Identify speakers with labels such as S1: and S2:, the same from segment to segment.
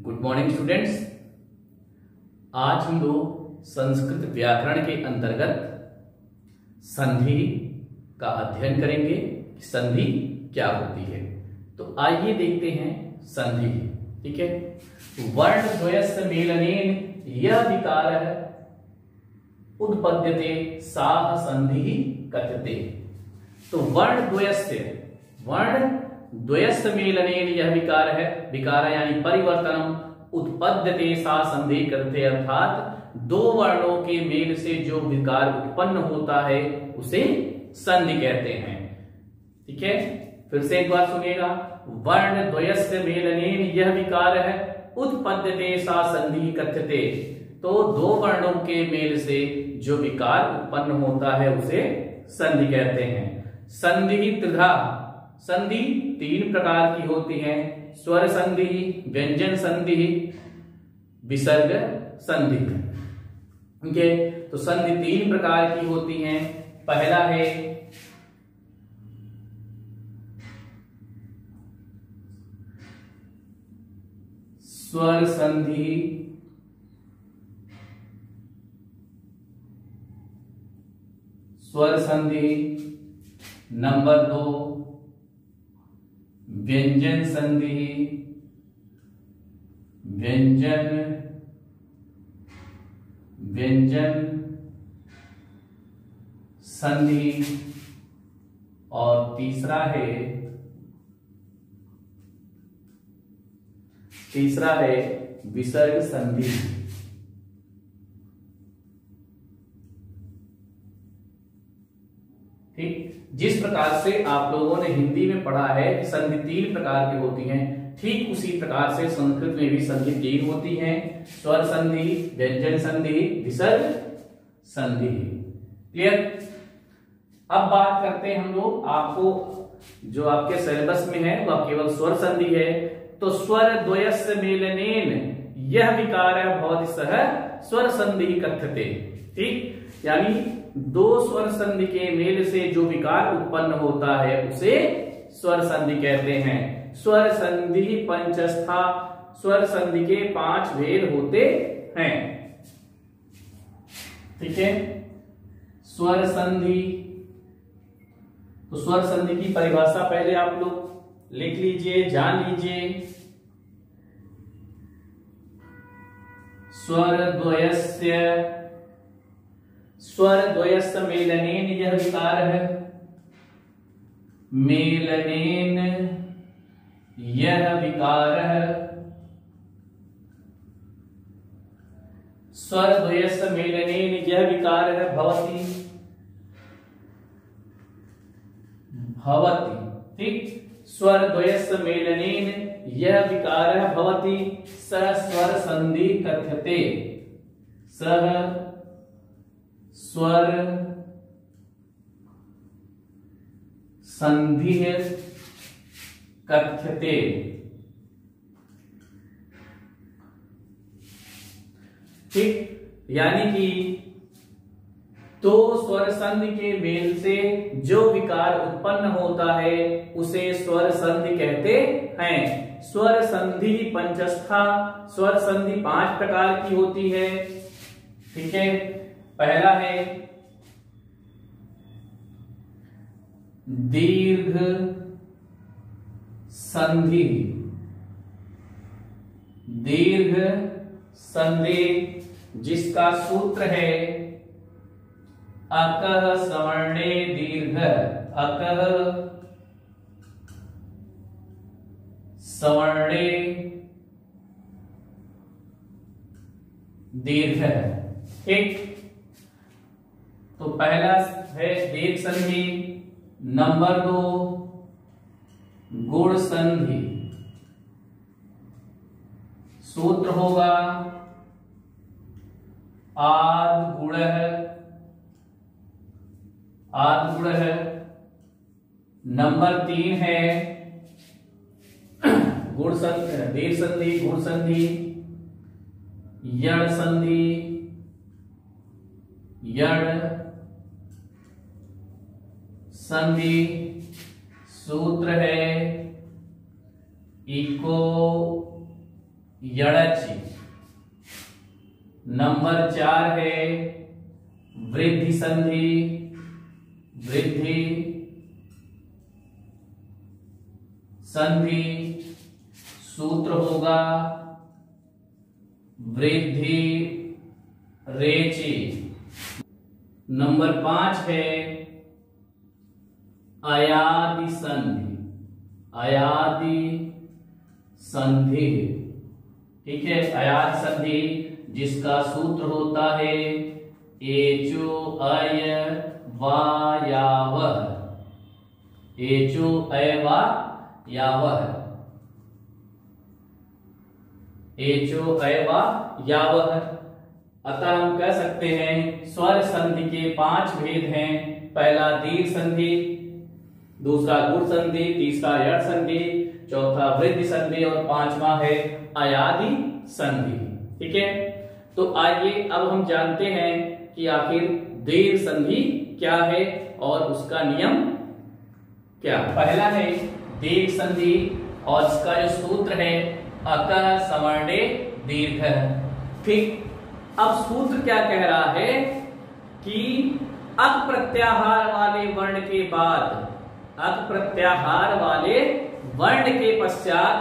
S1: Good morning students. आज हम लोग संस्कृत व्याकरण के अंतर्गत संधि का अध्ययन करेंगे। संधि क्या होती है, तो आइए देखते हैं संधि। ठीक है, वर्ण द्वयस्य मेलनेन यह विकारः उत्पद्यते साह संधि कथ्यते। तो वर्ण द्वयस्य मेलनेन यह विकार है, विकार यानी परिवर्तनम, उत्पद्यते सा संधि करते, अर्थात दो वर्णों के मेल से जो विकार उत्पन्न होता है उसे संधि कहते हैं। ठीक है, फिर से एक बार सुनिएगा। वर्ण द्वयस्य मेलनेन यह विकार है, उत्पद्यते सा संधि कथ्यते। तो दो वर्णों के मेल से जो विकार उत्पन्न होता है उसे संधि कहते हैं। संधि त्रिधा, संधि तीन प्रकार की होती है। स्वर संधि, व्यंजन संधि, विसर्ग संधि। ठीक है, तो संधि तीन प्रकार की होती है। पहला है स्वर संधि, स्वर संधि। नंबर 2 व्यंजन संधि, व्यंजन संधि। और तीसरा है विसर्ग संधि। ठीक, जिस प्रकार से आप लोगों ने हिंदी में पढ़ा है कि संधि तीन प्रकार की होती हैं, ठीक उसी प्रकार से संस्कृत में भी संधि तीन होती हैं। स्वर संधि, व्यंजन संधि, विसर्ग संधि। क्लियर। अब बात करते हैं हम लोग, आपको जो आपके सिलेबस में है वह केवल स्वर संधि है। तो स्वर द्वयस्य मेलनेन यह विकार भवति सह स्वर संधि कथ्यते। ठीक, यानी दो स्वर संधि के मेल से जो विकार उत्पन्न होता है उसे स्वर संधि कहते हैं। स्वर संधि पंचस्था, स्वर संधि के 5 भेद होते हैं। ठीक है, स्वर संधि। तो स्वर संधि की परिभाषा पहले आप लोग लिख लीजिए, जान लीजिए। स्वर द्वयस्य मेलनेन यह विकार है, मेलनेन यह विकार है। स्वर द्वयस्य मेलनेन यह विकार है भवति। ठीक, स्वर द्वयस्य मेलनेन यह विकार है भवति सह स्वर संधि कथ्यते। सह स्वर संधि कथ्यते। ठीक, यानी कि तो स्वर संधि के मेल से जो विकार उत्पन्न होता है उसे स्वर संधि कहते हैं। स्वर संधि पंचस्था, स्वर संधि 5 प्रकार की होती है। ठीक है, पहला है दीर्घ संधि, दीर्घ संधि जिसका सूत्र है अकः सवर्णे दीर्घ, अकः सवर्णे दीर्घ। ठीक, तो पहला है दीर्घ संधि। नंबर 2 गुण संधि, सूत्र होगा आद गुण है। नंबर 3 है गुण संधि, दीर्घ संधि, गुण संधि, यण संधि, यण संधि। सूत्र है इको यड़ची। नंबर 4 है वृद्धि संधि, वृद्धि संधि, सूत्र होगा वृद्धि रेची। नंबर 5 है अयादि संधि, अयादि संधि। ठीक है, अयादि संधि जिसका सूत्र होता है एचो अय वा यावह, एचो अय वा यावह, एचो अय वा यावह। अतः हम कह सकते हैं स्वर संधि के 5 भेद हैं। पहला दीर्घ संधि, दूसरा गुण संधि, तीसरा यड़ संधि, चौथा वृद्धि संधि और 5वां है अयादि संधि। ठीक है, तो आइए अब हम जानते हैं कि आखिर दीर्घ संधि क्या है और उसका नियम क्या। पहला है दीर्घ संधि और इसका जो सूत्र है अकः सवर्णे दीर्घ। ठीक, अब सूत्र क्या कह रहा है कि अक प्रत्याहार वाले वर्ण के बाद, अक प्रत्याहार वाले वर्ण के पश्चात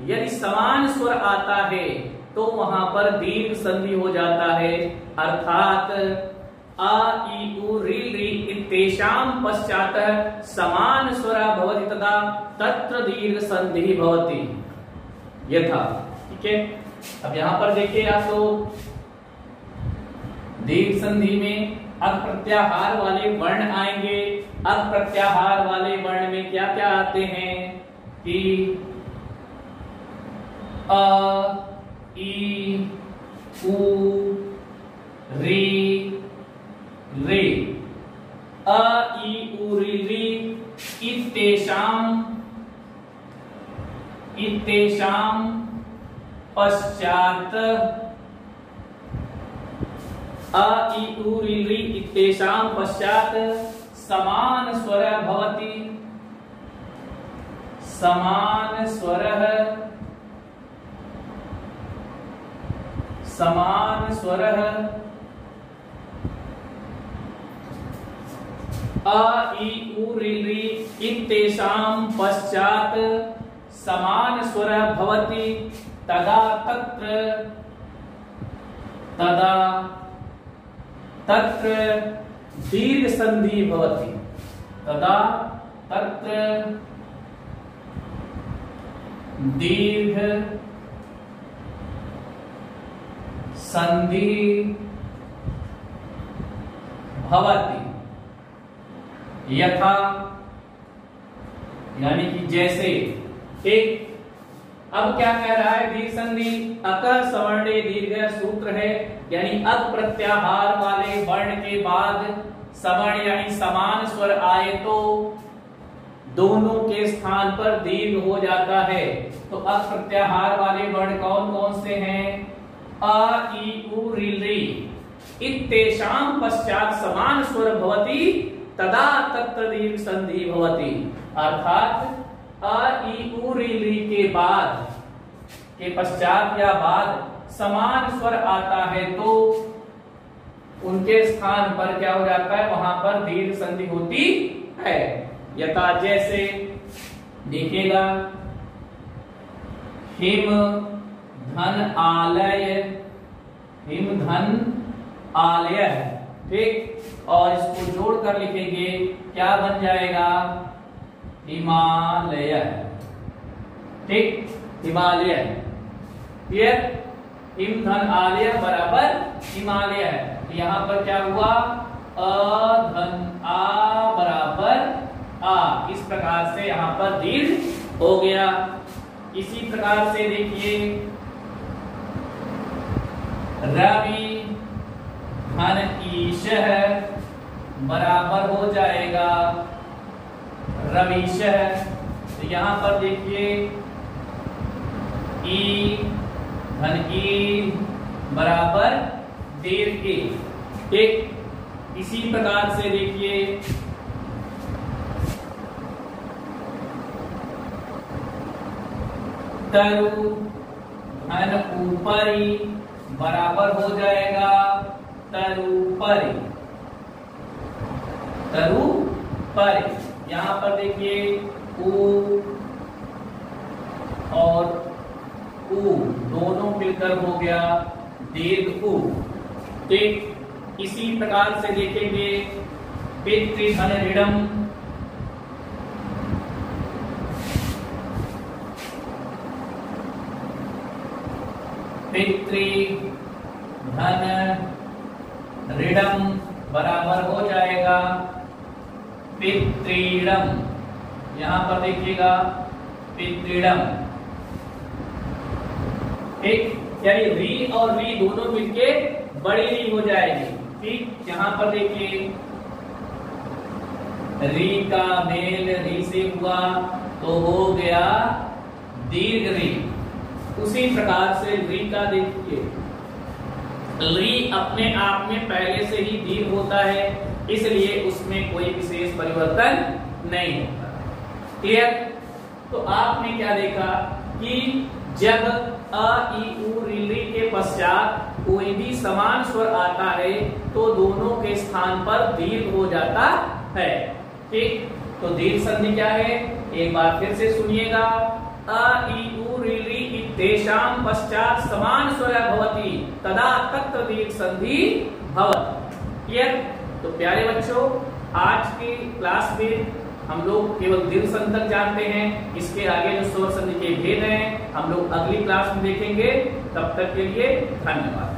S1: यदि समान स्वर आता है तो वहां पर दीर्घ संधि हो जाता है। अर्थात अ इ उ रि रि इत्येषां पश्चात समान स्वर भवति तदा तत्र दीर्घ संधि भवति यथा। ठीक है, अब यहां पर देखिए आप लोग दीर्घ संधि में अक प्रत्याहार वाले वर्ण आएंगे। अक प्रत्याहार वाले वर्ण में क्या क्या आते हैं कि अ ई उ री रे, अ ई उ री री इत्येषां पश्चात, अ ई उ री री इत्येषां पश्चात समान स्वर भवति, समान स्वरः, समान स्वरः। अ ई उ रि रि इत्येषां पश्चात समान स्वर भवति तदा तत्र, तदा तत्र दीर्घ संधि भवति, तदा तत्र दीर्घ संधि भवति यथा, यानी कि जैसे। ठीक, अब क्या कह रहा है दीर्घ संधि अकः सवर्णे दीर्घ सूत्र है, यानी अक प्रत्याहार वाले वर्ण के बाद सवर्ण यानी समान स्वर आए तो दोनों के स्थान पर दीर्घ हो जाता है। तो अक प्रत्याहार वाले वर्ण कौन कौन से हैं? अ ई उ रि रि इत्येषां पश्चात समान स्वर भवति तदा तत्र दीर्घ संधि भवति। अर्थात अ ई उ रि रि के बाद, के पश्चात या बाद समान स्वर आता है तो उनके स्थान पर क्या हो जाता है, वहां पर दीर्घ संधि होती है। यथा जैसे देखिएगा हिम धन आलय, हिम धन आलय। ठीक, और इसको जोड़कर लिखेंगे क्या बन जाएगा, हिमालय। ठीक, हिमालय। क्लियर, हिम धन आलय बराबर हिमालय है। यहां पर क्या हुआ, अ धन आ बराबर आ, इस प्रकार से यहां पर दीर्घ हो गया। इसी प्रकार से देखिए रवि धन ईशः बराबर हो जाएगा रविशः। तो यहां पर देखिए ई धन ई बराबर दीर्घ ई। ठीक, इसी प्रकार से देखिए तरु धन ऊपरी बराबर हो जाएगा तरुपरी। तरुपरी यहां पर देखिए उ और उ दोनों मिलकर हो गया दीर्घ उ। ठीक इसी प्रकार से देखेंगे पितृधन ऋणम, पितृधन ऋणम बराबर हो जाएगा पितृणम। यहां पर देखिएगा पितृणम। ठीक यानी री और री दोनों मिलके बड़ी री हो जाएगी। ठीक यहां पर देखिए री का मेल री से हुआ तो हो गया दीर्घ री। उसी प्रकार से री का देखिए री अपने आप में पहले से ही दीर्घ होता है, इसलिए उसमें कोई विशेष परिवर्तन नहीं होता। क्लियर? तो आपने क्या देखा कि जब अ ई उ री री के पश्चात कोई भी समान स्वर आता है तो दोनों के स्थान पर दीर्घ हो जाता है। ठीक तो दीर्घ संधि क्या है एक बार फिर से सुनिएगा। अ ई उ री री इत्येषां पश्चात समान स्वर भवति तदा तत्र दीर्घ संधि भवति। क्लियर? तो प्यारे बच्चों आज की क्लास में हम लोग केवल दीर्घ संधि तक जानते हैं। इसके आगे जो स्वर संधि के भेद हैं हम लोग अगली क्लास में देखेंगे। तब तक के लिए धन्यवाद।